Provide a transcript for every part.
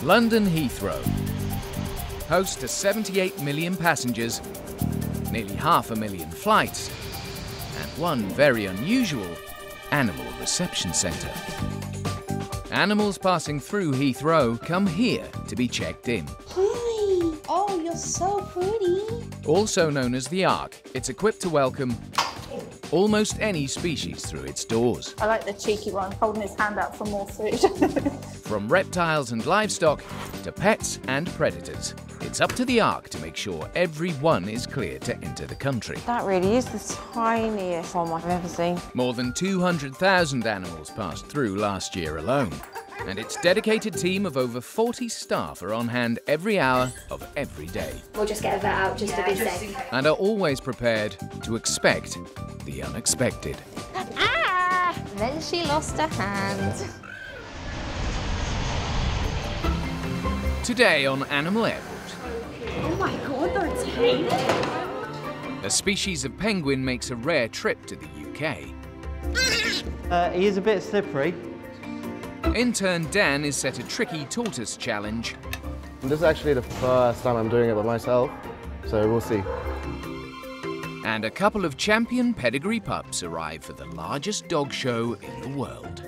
London Heathrow, host to 78 million passengers, nearly 500,000 flights, and one very unusual animal reception centre. Animals passing through Heathrow come here to be checked in. Hi! Oh, you're so pretty! Also known as the Ark, it's equipped to welcome almost any species through its doors. I like the cheeky one, holding his hand out for more food. From reptiles and livestock to pets and predators, it's up to the Ark to make sure everyone is cleared to enter the country. That really is the tiniest one I've ever seen. More than 200,000 animals passed through last year alone. And its dedicated team of over 40 staff are on hand every hour of every day. We'll just get a vet out just to be safe. And are always prepared to expect the unexpected. Ah! Then she lost her hand. Today on Animal Airport. Oh my god, they're tiny. A species of penguin makes a rare trip to the UK. He is a bit slippery. Intern Dan is set a tricky tortoise challenge. This is actually the first time I'm doing it by myself, so we'll see. And a couple of champion pedigree pups arrive for the largest dog show in the world.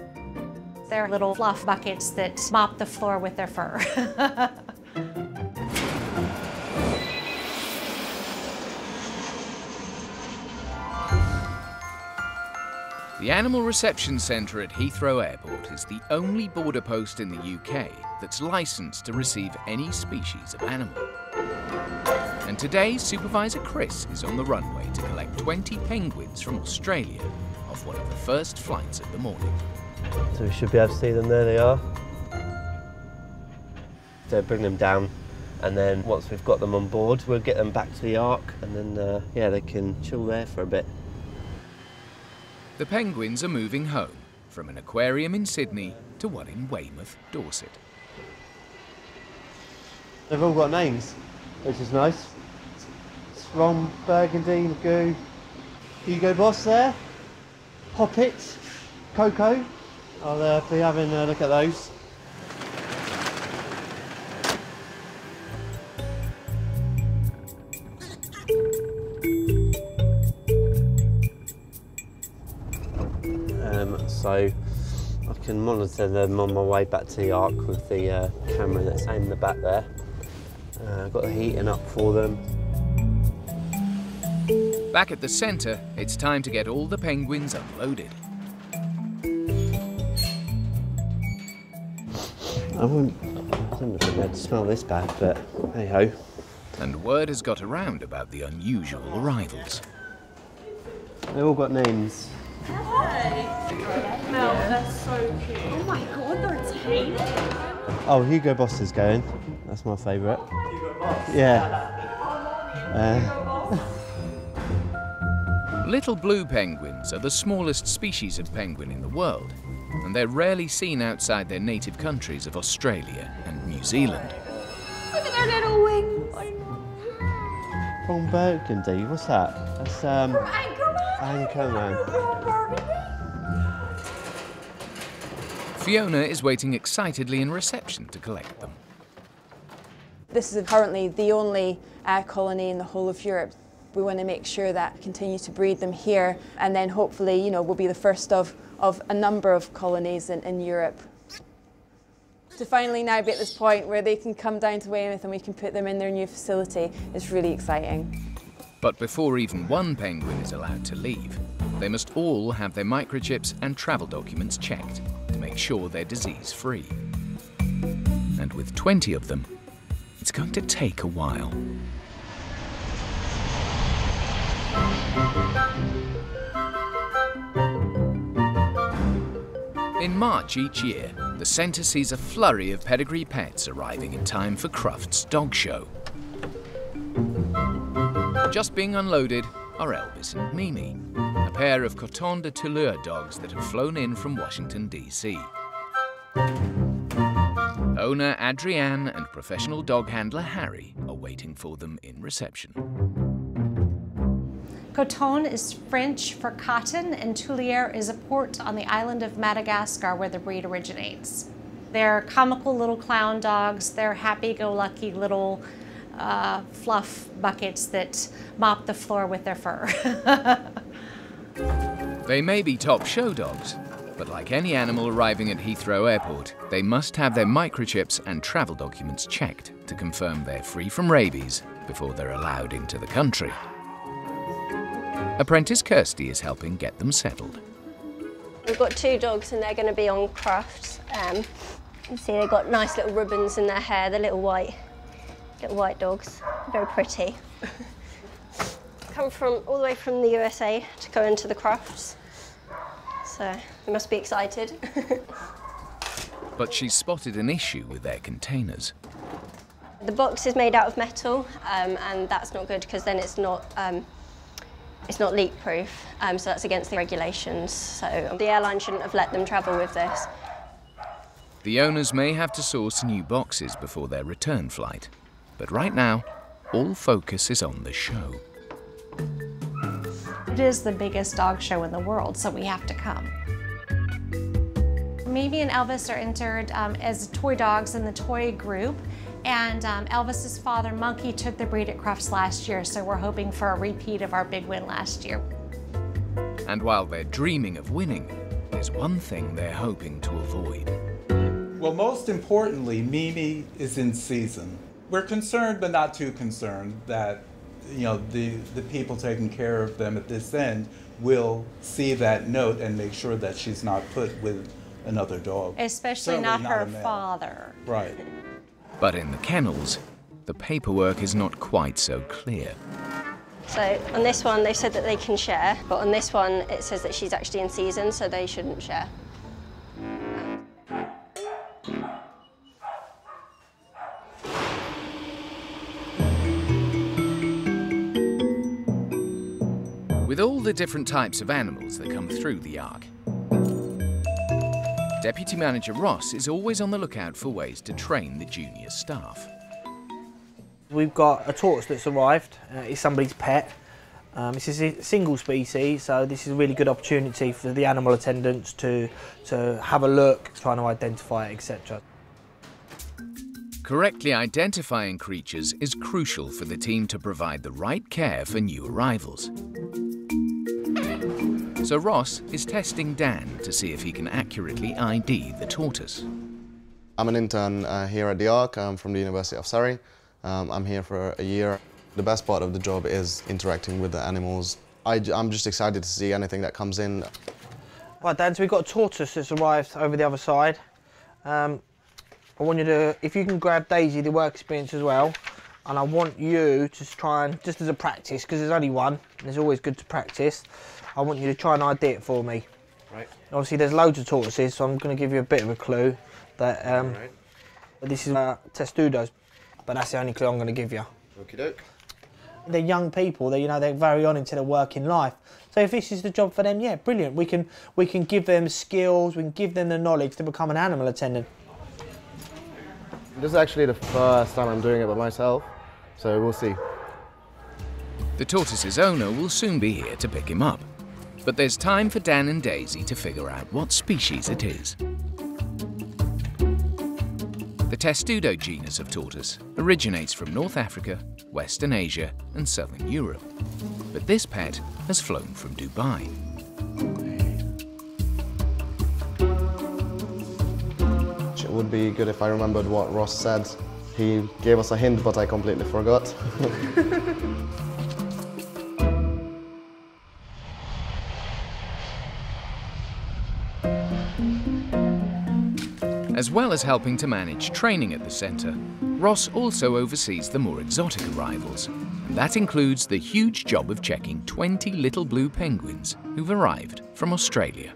They're little fluff buckets that mop the floor with their fur. The Animal Reception Centre at Heathrow Airport is the only border post in the UK that's licensed to receive any species of animal. And today, Supervisor Chris is on the runway to collect 20 penguins from Australia off one of the first flights of the morning. So we should be able to see them. There they are. So bring them down, and then once we've got them on board, we'll get them back to the Ark, and then yeah, they can chill there for a bit. The penguins are moving home, from an aquarium in Sydney to one in Weymouth, Dorset. They've all got names, which is nice. Ron, Burgundy, Magoo, Hugo Boss there, Hoppet, Coco. I'll be having a look at those. So I can monitor them on my way back to the Ark with the camera that's in the back there. I've got the heating up for them. Back at the centre, it's time to get all the penguins unloaded. I don't think they'd smell this bad, but hey-ho. And word has got around about the unusual arrivals. They've all got names. No, that's so cute. Oh my god, they're tiny. Oh, Hugo Boss is going. That's my favourite. Hugo Boss? Yeah. Little blue penguins are the smallest species of penguin in the world, and they're rarely seen outside their native countries of Australia and New Zealand. Look at their little wings. From Burgundy, what's that? That's From Anchorman. Anchorman. Fiona is waiting excitedly in reception to collect them. This is currently the only colony in the whole of Europe. We want to make sure that we continue to breed them here, and then hopefully, you know, we'll be the first of a number of colonies in Europe. To finally now be at this point where they can come down to Weymouth and we can put them in their new facility is really exciting. But before even one penguin is allowed to leave, they must all have their microchips and travel documents checked to make sure they're disease-free. And with 20 of them, it's going to take a while. In March each year, the centre sees a flurry of pedigree pets arriving in time for Crufts' dog show. Just being unloaded are Elvis and Mimi, a pair of Coton de Toulouse dogs that have flown in from Washington, D.C. Owner Adrienne and professional dog handler Harry are waiting for them in reception. Coton is French for cotton, and Tulier is a port on the island of Madagascar where the breed originates. They're comical little clown dogs. They're happy-go-lucky little fluff buckets that mop the floor with their fur. They may be top show dogs, but like any animal arriving at Heathrow Airport, they must have their microchips and travel documents checked to confirm they're free from rabies before they're allowed into the country. Apprentice Kirsty is helping get them settled. We've got 2 dogs and they're going to be on Crufts. You see they've got nice little ribbons in their hair, the little white dogs, very pretty. Come from all the way from the USA to go into the Crufts, so we must be excited. But she's spotted an issue with their containers. The box is made out of metal, and that's not good because then it's not leak-proof, so that's against the regulations. So the airline shouldn't have let them travel with this. The owners may have to source new boxes before their return flight, but right now, all focus is on the show. It is the biggest dog show in the world, so we have to come. Mimi and Elvis are entered as toy dogs in the toy group, and Elvis's father, Monkey, took the breed at Crufts last year, so we're hoping for a repeat of our big win last year. And while they're dreaming of winning, there's one thing they're hoping to avoid. Well, most importantly, Mimi is in season. We're concerned, but not too concerned, that the people taking care of them at this end will see that note and make sure that she's not put with another dog. Especially Certainly not her a male. father. Right. But in the kennels, the paperwork is not quite so clear. So on this one, they've said that they can share, but on this one, it says that she's actually in season, so they shouldn't share. With all the different types of animals that come through the Ark, Deputy Manager Ross is always on the lookout for ways to train the junior staff. We've got a tortoise that's arrived. It's somebody's pet. This is a single species, so this is a really good opportunity for the animal attendants to have a look, trying to identify it, etc. Correctly identifying creatures is crucial for the team to provide the right care for new arrivals. So Ross is testing Dan to see if he can accurately ID the tortoise. I'm an intern here at the Ark. I'm from the University of Surrey. I'm here for a year. The best part of the job is interacting with the animals. I'm just excited to see anything that comes in. Right, Dan, so we've got a tortoise that's arrived over the other side. I want you to, if you can grab Daisy, the work experience as well, and I want you to try and, just as a practice, because there's only one, and it's always good to practice, I want you to try and ID it for me. Right. Obviously there's loads of tortoises, so I'm going to give you a bit of a clue that right. This is testudos, but that's the only clue I'm going to give you. Okie doke. They're young people, they're very on into their working life. So if this is the job for them, yeah, brilliant. We can give them skills, we can give them the knowledge to become an animal attendant. This is actually the first time I'm doing it by myself, so we'll see. The tortoise's owner will soon be here to pick him up. But there's time for Dan and Daisy to figure out what species it is. The testudo genus of tortoise originates from North Africa, Western Asia and Southern Europe. But this pet has flown from Dubai. It would be good if I remembered what Ross said. He gave us a hint, but I completely forgot. As well as helping to manage training at the centre, Ross also oversees the more exotic arrivals. And that includes the huge job of checking 20 little blue penguins who've arrived from Australia.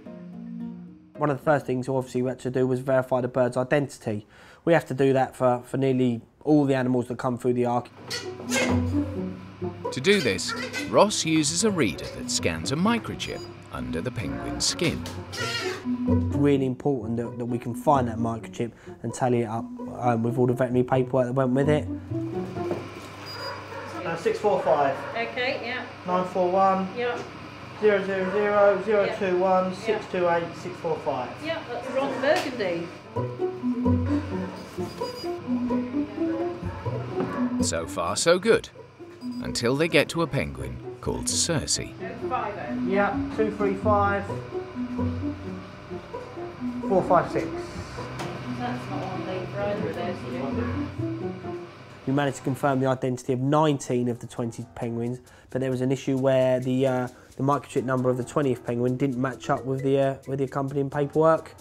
One of the first things obviously we had to do was verify the bird's identity. We have to do that for nearly all the animals that come through the Ark. To do this, Ross uses a reader that scans a microchip under the penguin's skin. It's really important that we can find that microchip and tally it up with all the veterinary paperwork that went with it. 645. Okay, yeah. 941. Yeah. 000 021 628 645. Yeah, that's Ron Burgundy. So far, so good. Until they get to a penguin called Circe. Yeah, 2, 3, 5, 4, 5, 6. That's not one they for either of those, you know. We managed to confirm the identity of 19 of the 20 penguins, but there was an issue where the microchip number of the 20th penguin didn't match up with the accompanying paperwork.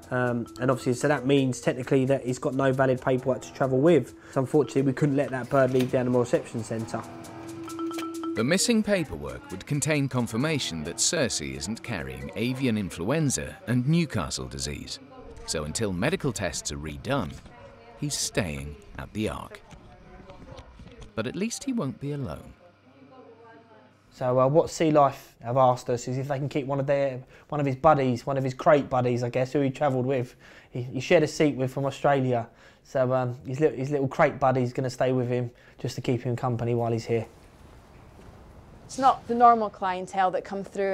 And obviously, so that means technically that he's got no valid paperwork to travel with. So unfortunately, we couldn't let that bird leave the animal reception centre. The missing paperwork would contain confirmation that Circe isn't carrying avian influenza and Newcastle disease. So until medical tests are redone, he's staying at the Ark. But at least he won't be alone. So what Sea Life have asked us is if they can keep one of his buddies, one of his crate buddies, I guess, who he travelled with. He shared a seat with from Australia. So his little crate buddy's going to stay with him just to keep him company while he's here. It's not the normal clientele that come through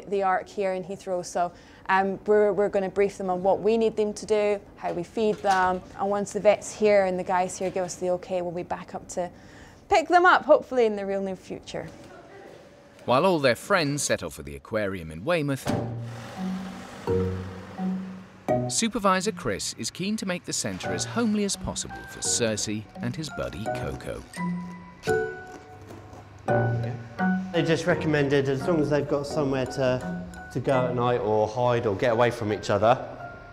the Ark here in Heathrow, so we're going to brief them on what we need them to do, how we feed them, and once the vet's here and the guys here give us the okay, we'll be back up to pick them up, hopefully in the real near future. While all their friends set off for the aquarium in Weymouth, Supervisor Chris is keen to make the centre as homely as possible for Circe and his buddy Coco. They just recommended as long as they've got somewhere to go at night or hide or get away from each other.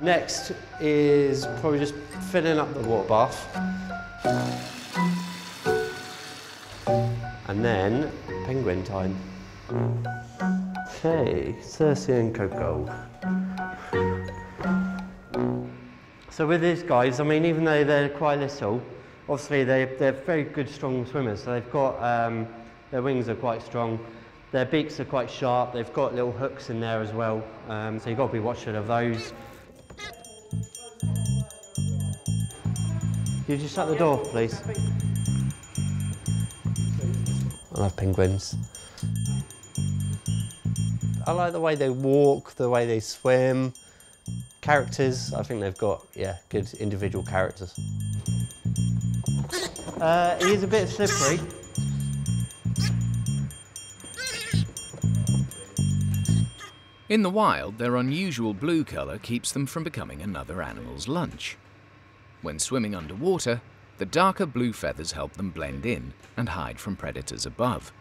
Next is probably just filling up the water bath. And then penguin time. Okay, Circe and Coco. So with these guys, I mean, even though they're quite little, obviously they're very good, strong swimmers. So they've got, their wings are quite strong. Their beaks are quite sharp. They've got little hooks in there as well. So you've got to be watchful of those. Could you just shut the door, please? I love penguins. I like the way they walk, the way they swim. Characters, I think they've got, yeah, good individual characters. He is a bit slippery. In the wild, their unusual blue colour keeps them from becoming another animal's lunch. When swimming underwater, the darker blue feathers help them blend in and hide from predators above.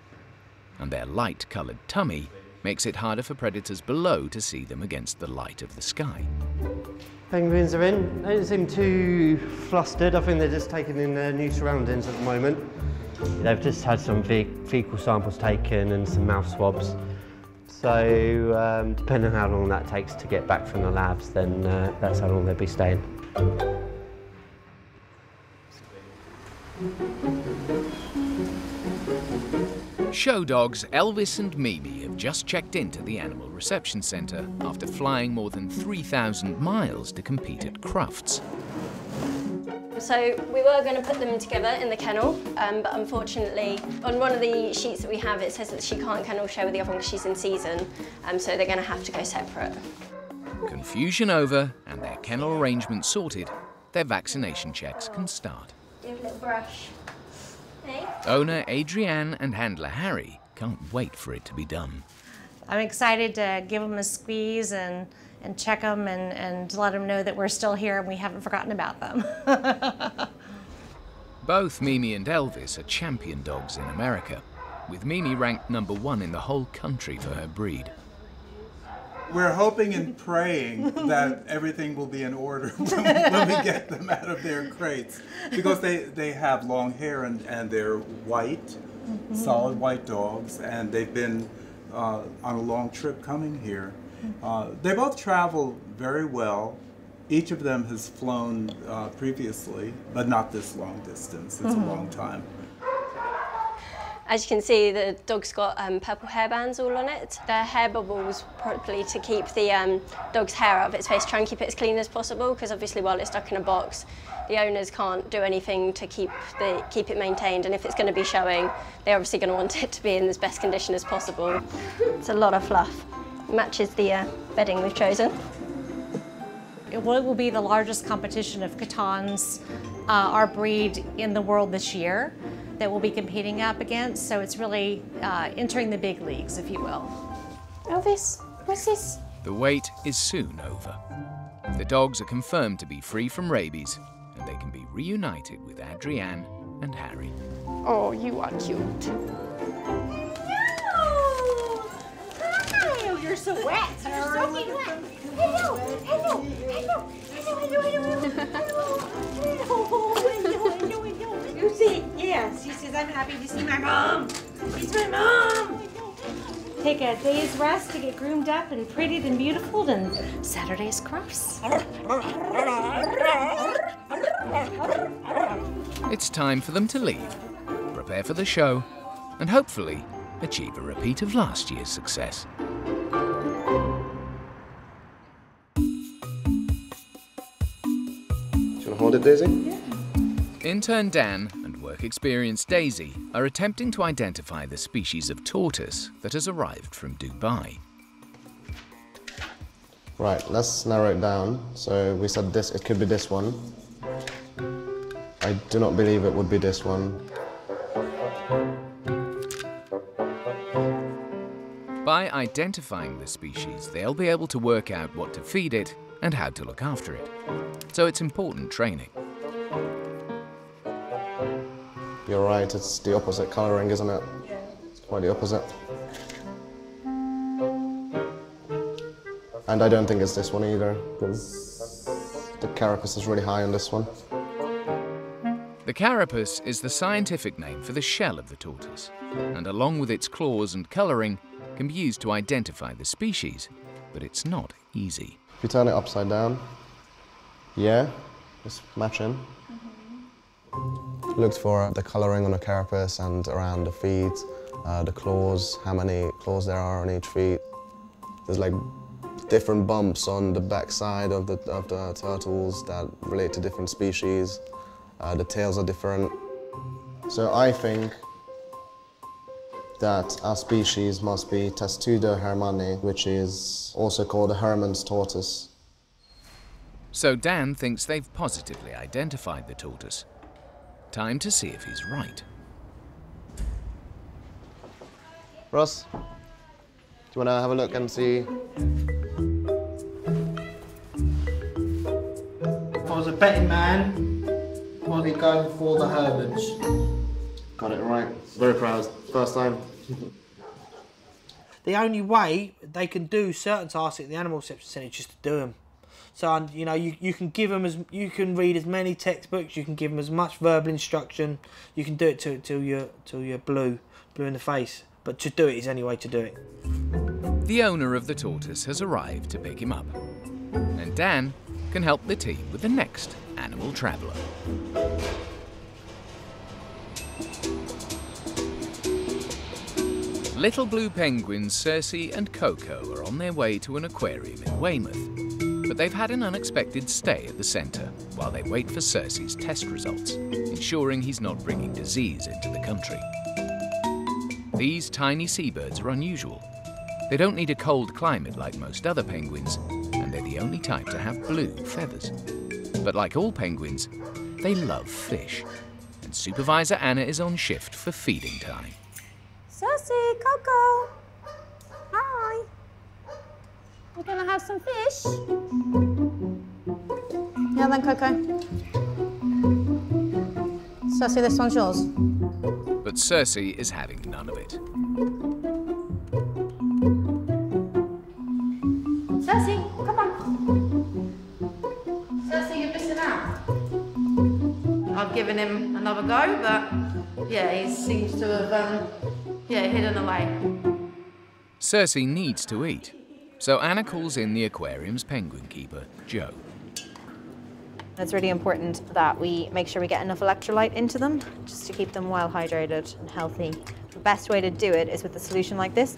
And their light-coloured tummy makes it harder for predators below to see them against the light of the sky. Penguins are in. They don't seem too flustered. I think they're just taking in their new surroundings at the moment. They've just had some fecal samples taken and some mouth swabs. So depending on how long that takes to get back from the labs, then that's how long they'll be staying. Show dogs Elvis and Mimi have just checked into the Animal Reception Centre after flying more than 3,000 miles to compete at Crufts. So we were going to put them together in the kennel, but unfortunately on one of the sheets that we have it says that she can't kennel share with the other one because she's in season, so they're going to have to go separate. Confusion over and their kennel arrangement sorted, their vaccination checks can start. Do you have a little brush? Hey? Owner Adrienne and handler Harry can't wait for it to be done. I'm excited to give them a squeeze and check them and let them know that we're still here and we haven't forgotten about them. Both Mimi and Elvis are champion dogs in America, with Mimi ranked #1 in the whole country for her breed. We're hoping and praying that everything will be in order when we get them out of their crates, because they have long hair and they're white, solid white dogs, and they've been on a long trip coming here. They both travel very well. Each of them has flown previously, but not this long distance. It's a long time. As you can see, the dog's got purple hairbands all on it. They're hair bubbles probably to keep the dog's hair out of its face, try and keep it as clean as possible, because obviously while it's stuck in a box, the owners can't do anything to keep it maintained, and if it's going to be showing, they're obviously going to want it to be in as best condition as possible. It's a lot of fluff. It matches the bedding we've chosen. It will be the largest competition of Catons our breed in the world this year that we'll be competing up against. So it's really entering the big leagues, if you will. Elvis, what's this? The wait is soon over. The dogs are confirmed to be free from rabies, and they can be reunited with Adrienne and Harry. Oh, you are cute. Oh, you're so wet. You're soaking wet. Hello, hello, hello, hello, hello, hello. You see, yes, she says, I'm happy to see my mom. She's my mom. Take a day's rest to get groomed up and prettied and beautiful, and Saturday's Crufts. It's time for them to leave, prepare for the show, and hopefully achieve a repeat of last year's success. Do you want to hold it, Daisy? Yeah. Intern Dan and work experience Daisy are attempting to identify the species of tortoise that has arrived from Dubai. Right, let's narrow it down. So we said this, it could be this one. I do not believe it would be this one. By identifying the species, they'll be able to work out what to feed it and how to look after it. So it's important training. You're right, it's the opposite colouring, isn't it? Yeah. It's quite the opposite. And I don't think it's this one either, because the carapace is really high on this one. The carapace is the scientific name for the shell of the tortoise, and along with its claws and colouring, can be used to identify the species, but it's not easy. If you turn it upside down, yeah, it's matching. Looked for the colouring on the carapace and around the feet, the claws, how many claws there are on each feet. There's like different bumps on the backside of the turtles that relate to different species. The tails are different. So I think that our species must be Testudo hermanni, which is also called a Hermann's tortoise. So Dan thinks they've positively identified the tortoise. Time to see if he's right. Ross, do you want to have a look and see? If I was a betting man, I'd be going for the Hermans. Got it right. Very proud. First time. The only way they can do certain tasks at the animal reception centre is just to do them. So, you know, you can give them you can read as many textbooks, you can give them as much verbal instruction, you can do it till you're blue in the face. But to do it is the only way to do it. The owner of the tortoise has arrived to pick him up, and Dan can help the team with the next animal traveller. Little blue penguins Cersei and Coco are on their way to an aquarium in Weymouth. But they've had an unexpected stay at the centre while they wait for Cersei's test results, ensuring he's not bringing disease into the country. These tiny seabirds are unusual. They don't need a cold climate like most other penguins, and they're the only type to have blue feathers. But like all penguins, they love fish, and Supervisor Anna is on shift for feeding time. Cersei, Coco. Hi. We're gonna have some fish. Yeah, then, Coco. Cersei, this one's yours. But Cersei is having none of it. Cersei, come on. Cersei, you're missing out. I've given him another go, but yeah, he seems to have hidden away. Cersei needs to eat, so Anna calls in the aquarium's penguin keeper, Joe. It's really important that we make sure we get enough electrolyte into them, just to keep them well hydrated and healthy. The best way to do it is with a solution like this.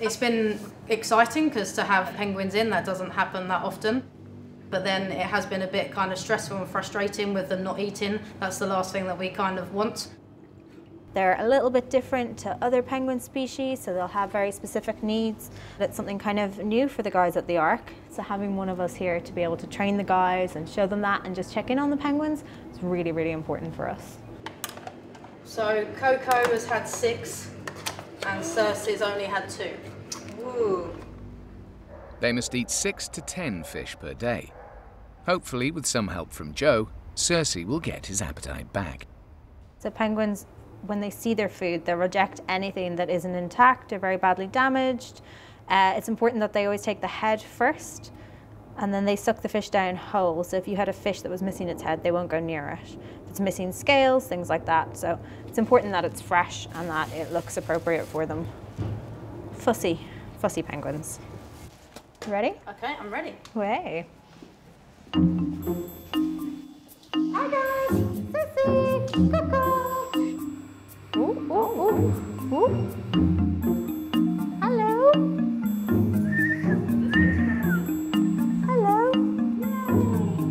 It's been exciting because to have penguins in, that doesn't happen that often. But then it has been a bit kind of stressful and frustrating with them not eating. That's the last thing that we kind of want. They're a little bit different to other penguin species, so they'll have very specific needs. It's something kind of new for the guys at the Ark. So having one of us here to be able to train the guys and show them that and just check in on the penguins is really, really important for us. So Coco has had 6 and Cersei's only had 2. Ooh. They must eat 6 to 10 fish per day. Hopefully, with some help from Joe, Cersei will get his appetite back. So penguins, when they see their food, they'll reject anything that isn't intact or very badly damaged. It's important that they always take the head first, and then they suck the fish down whole. So if you had a fish that was missing its head, they won't go near it. If it's missing scales, things like that. So it's important that it's fresh and that it looks appropriate for them. Fussy penguins. You ready? Okay, I'm ready. Way. Hi guys, Sissy, Coco. Ooh, ooh, ooh, ooh. Hello. Hello.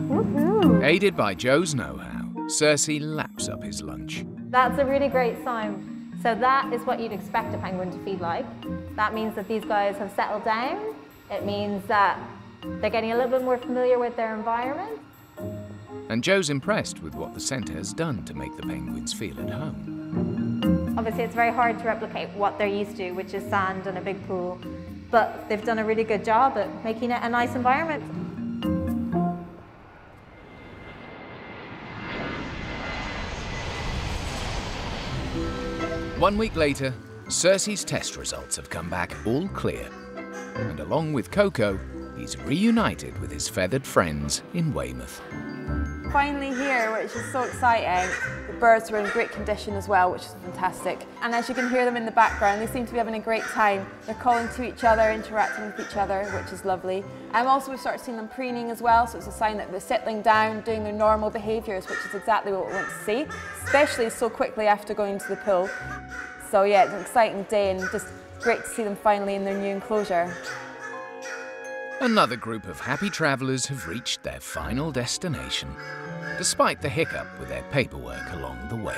Woohoo. Aided by Joe's know-how, Cersei laps up his lunch. That's a really great sign. So that is what you'd expect a penguin to feed like. That means that these guys have settled down. It means that they're getting a little bit more familiar with their environment. And Joe's impressed with what the centre has done to make the penguins feel at home. Obviously, it's very hard to replicate what they're used to, which is sand and a big pool. But they've done a really good job at making it a nice environment. One week later, Cersei's test results have come back all clear. And along with Coco, he's reunited with his feathered friends in Weymouth. Finally here, which is so exciting. The birds were in great condition as well, which is fantastic. And as you can hear them in the background, they seem to be having a great time. They're calling to each other, interacting with each other, which is lovely. And also we've started seeing them preening as well, so it's a sign that they're settling down, doing their normal behaviours, which is exactly what we want to see, especially so quickly after going to the pool. So yeah, it's an exciting day and just great to see them finally in their new enclosure. Another group of happy travellers have reached their final destination, despite the hiccup with their paperwork along the way.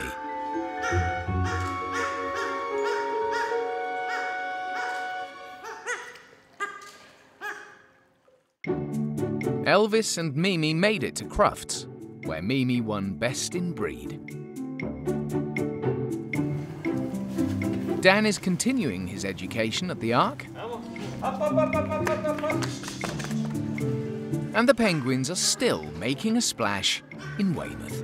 Elvis and Mimi made it to Crufts, where Mimi won Best in Breed. Dan is continuing his education at the Ark. And the penguins are still making a splash in Weymouth.